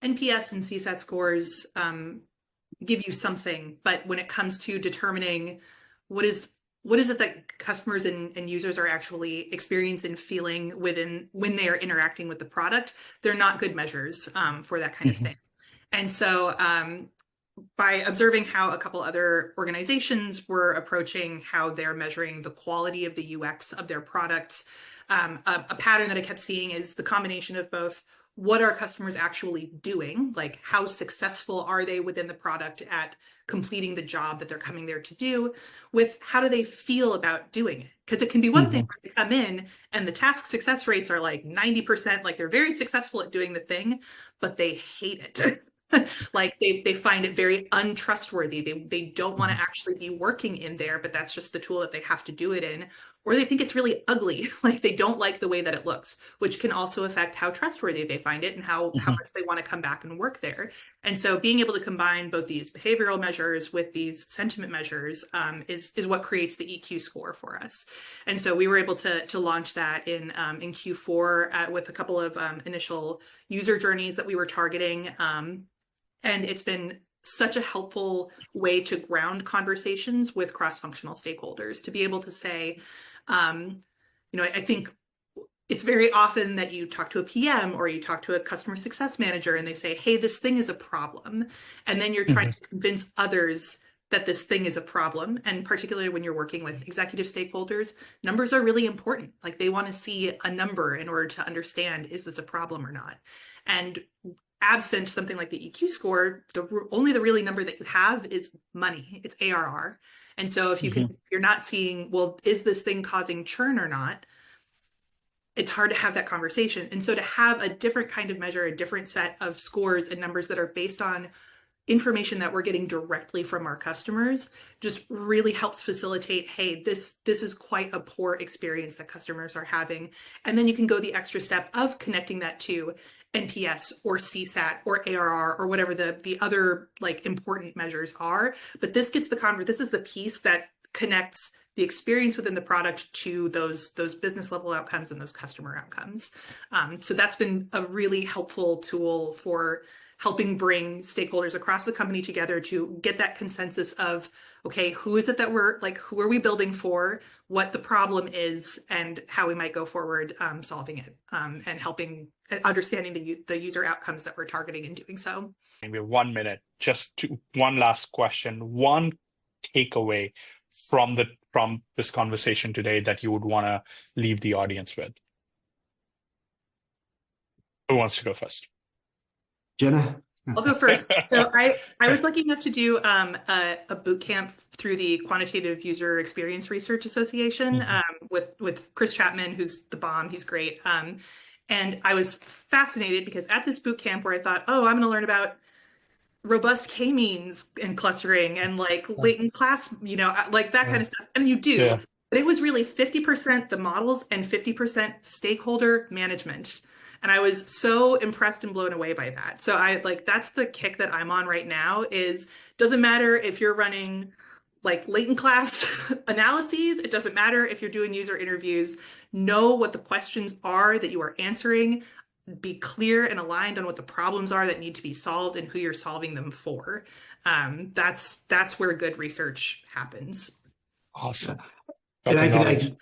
NPS and CSAT scores give you something, but when it comes to determining what is it that customers and users are actually experiencing and feeling when they are interacting with the product, they're not good measures for that kind of thing. And so by observing how a couple other organizations were approaching how they're measuring the quality of the UX of their products, a pattern that I kept seeing is the combination of both what are customers actually doing, like how successful are they within the product at completing the job that they're coming there to do, with how do they feel about doing it. Because it can be one thing where they come in and the task success rates are like 90%, like they're very successful at doing the thing, but they hate it. Like they find it very untrustworthy. They don't want to actually be working in there, but that's just the tool that they have to do it in. Or they think it's really ugly, like they don't like the way that it looks, which can also affect how trustworthy they find it and how much they want to come back and work there. And so being able to combine both these behavioral measures with these sentiment measures is what creates the EQ score for us. And so we were able to launch that in Q4 with a couple of initial user journeys that we were targeting. And it's been such a helpful way to ground conversations with cross-functional stakeholders, to be able to say, I think it's very often that you talk to a PM or you talk to a customer success manager and they say, hey, this thing is a problem. And then you're trying to convince others that this thing is a problem. And particularly when you're working with executive stakeholders, numbers are really important. Like they want to see a number in order to understand, is this a problem or not? And absent something like the EQ score, only the really number that you have is money. It's ARR. And so if you're not seeing, well, is this thing causing churn or not? It's hard to have that conversation. And so to have a different kind of measure, a different set of scores and numbers that are based on information that we're getting directly from our customers just really helps facilitate, hey, this is quite a poor experience that customers are having. And then you can go the extra step of connecting that to NPS or CSAT or ARR or whatever the other like important measures are. But this gets this is the piece that connects the experience within the product to those business level outcomes and those customer outcomes. So that's been a really helpful tool for helping bring stakeholders across the company together to get that consensus of, okay, who is it that who are we building for, what the problem is, and how we might go forward solving it, and helping understanding the user outcomes that we're targeting in doing so. Maybe 1 minute, one last question, one takeaway from this conversation today that you would want to leave the audience with. Who wants to go first? Jenna? I'll go first. So I was lucky enough to do a boot camp through the Quantitative User Experience Research Association with Chris Chapman, who's the bomb. He's great. And I was fascinated because at this boot camp where I thought, oh, I'm going to learn about robust k-means and clustering and like latent class, like that kind of stuff. And you do. Yeah. But it was really 50% the models and 50% stakeholder management. And I was so impressed and blown away by that. So that's the kick that I'm on right now is doesn't matter if you're running like latent class analyses. It doesn't matter if you're doing user interviews. Know what the questions are that you are answering. Be clear and aligned on what the problems are that need to be solved and who you're solving them for. That's where good research happens. Awesome. And I can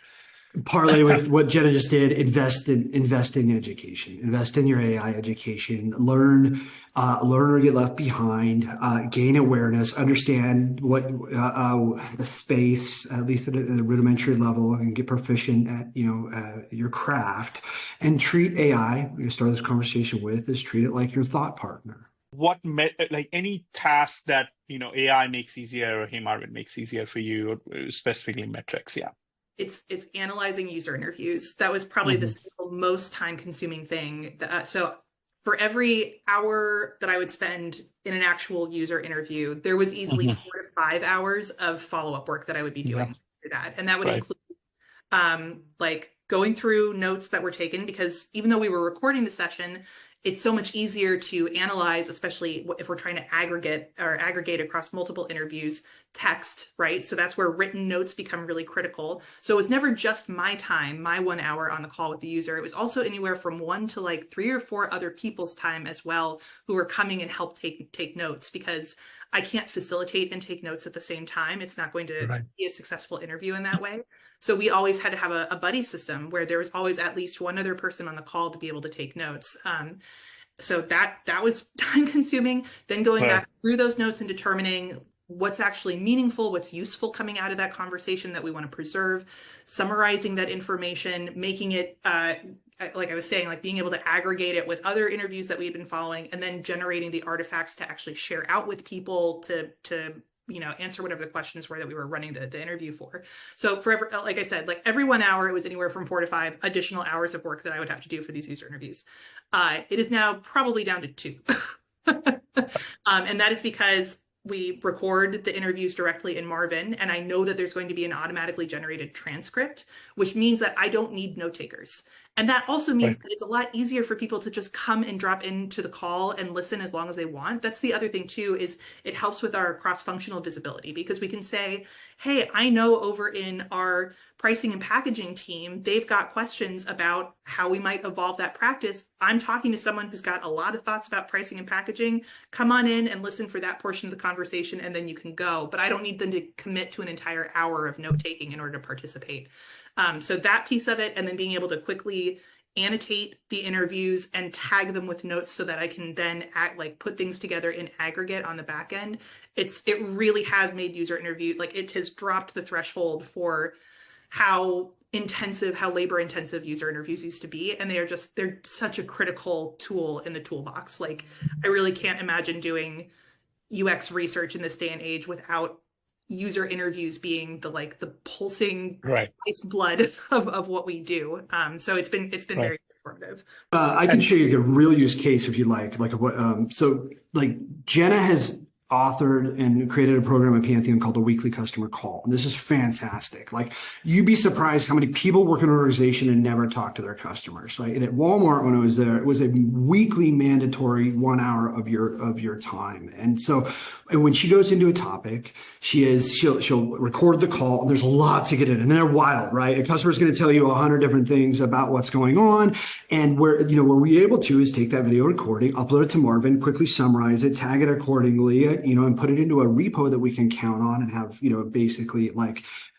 parlay with what Jenna just did. Invest in education. Invest in your AI education. Learn or get left behind. Gain awareness. Understand what the space, at least at a rudimentary level, and get proficient at your craft. And treat AI. We start this conversation with is treat it like your thought partner. Like any task that AI makes easier or Harmon makes easier for you, specifically metrics, yeah. It's analyzing user interviews. That was probably the single most time-consuming thing. So for every hour that I would spend in an actual user interview, there was easily 4 to 5 hours of follow-up work that I would be doing for that. And that would include like going through notes that were taken, because even though we were recording the session, it's so much easier to analyze, especially if we're trying to aggregate across multiple interviews, text, right? So that's where written notes become really critical. So it was never just my time, my 1 hour on the call with the user. It was also anywhere from 1 to like 3 or 4 other people's time as well, who were coming and help take notes, because I can't facilitate and take notes at the same time. It's not going to be a successful interview in that way. So we always had to have a buddy system where there was always at least one other person on the call to be able to take notes. So that was time consuming. Then going back through those notes and determining what's actually meaningful, what's useful coming out of that conversation that we want to preserve, summarizing that information, making it, like I was saying, like being able to aggregate it with other interviews that we had been following, and then generating the artifacts to actually share out with people to answer whatever the questions were that we were running the interview for. So like I said, like every 1 hour, it was anywhere from 4 to 5 additional hours of work that I would have to do for these user interviews. It is now probably down to 2. And that is because we record the interviews directly in Marvin, and I know that there's going to be an automatically generated transcript, which means that I don't need note takers. And that also means that it's a lot easier for people to just come and drop into the call and listen as long as they want. That's the other thing too, is it helps with our cross-functional visibility, because we can say, hey, I know over in our pricing and packaging team, they've got questions about how we might evolve that practice. I'm talking to someone who's got a lot of thoughts about pricing and packaging. Come on in and listen for that portion of the conversation, and then you can go. But I don't need them to commit to an entire hour of note-taking in order to participate. So that piece of it, and then being able to quickly annotate the interviews and tag them with notes so that I can then put things together in aggregate on the back end. It really has made user interview, like it has dropped the threshold for how labor intensive user interviews used to be. And they're such a critical tool in the toolbox. Like I really can't imagine doing UX research in this day and age without user interviews being the pulsing lifeblood of what we do. So it's been very informative. I can show you a real use case if you like what. So Jenna has authored and created a program at Pantheon called the Weekly Customer Call. And this is fantastic. Like, you'd be surprised how many people work in an organization and never talk to their customers. Right? And at Walmart, when I was there, it was a weekly mandatory 1 hour of your time. And so when she goes into a topic, she'll record the call, and there's a lot to get in, and they're wild, right? A customer's going to tell you 100 different things about what's going on. And where we're able to is take that video recording, upload it to Marvin, quickly summarize it, tag it accordingly, and put it into a repo that we can count on and have, basically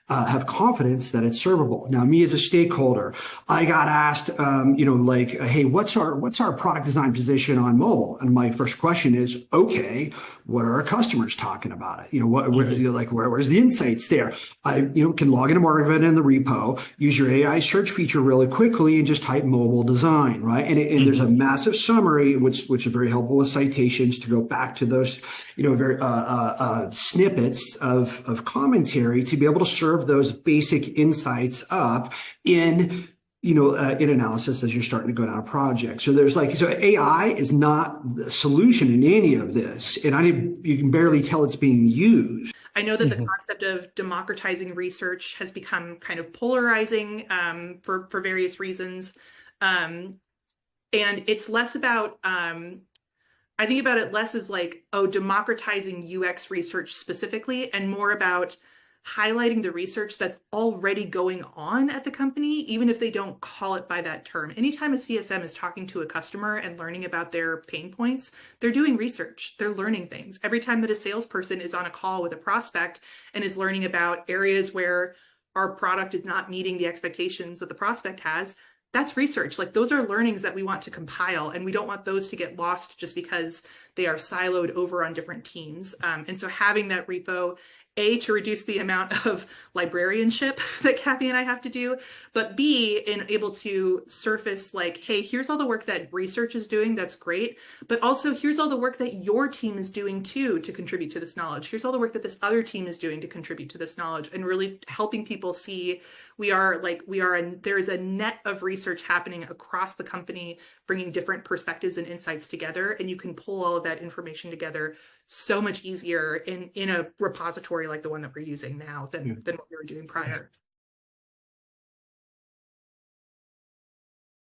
have confidence that it's servable. Now, me as a stakeholder, I got asked, hey, what's our product design position on mobile? And my first question is, okay, what are our customers talking about it? Where's the insights there? I, can log into Marvin in the repo, use your AI search feature really quickly, and just type mobile design, right? And there's a massive summary, which is very helpful with citations to go back to those, very snippets of commentary to be able to serve those basic insights up in analysis as you're starting to go down a project. So so AI is not the solution in any of this. And you can barely tell it's being used. I know that the concept of democratizing research has become kind of polarizing for various reasons. And it's less about, I think about it less as democratizing UX research specifically, and more about highlighting the research that's already going on at the company, even if they don't call it by that term. Anytime a CSM is talking to a customer and learning about their pain points, they're doing research, they're learning things. Every time that a salesperson is on a call with a prospect and is learning about areas where our product is not meeting the expectations that the prospect has, that's research. Those are learnings that we want to compile, and we don't want those to get lost just because they are siloed over on different teams. And so having that repo, A, to reduce the amount of librarianship that Kathy and I have to do, but B, in able to surface hey, here's all the work that research is doing, that's great, but also here's all the work that your team is doing too to contribute to this knowledge. Here's all the work that this other team is doing to contribute to this knowledge, and really helping people see there is a net of research happening across the company, bringing different perspectives and insights together, and you can pull all of that information together so much easier in a repository like the one that we're using now than what we were doing prior.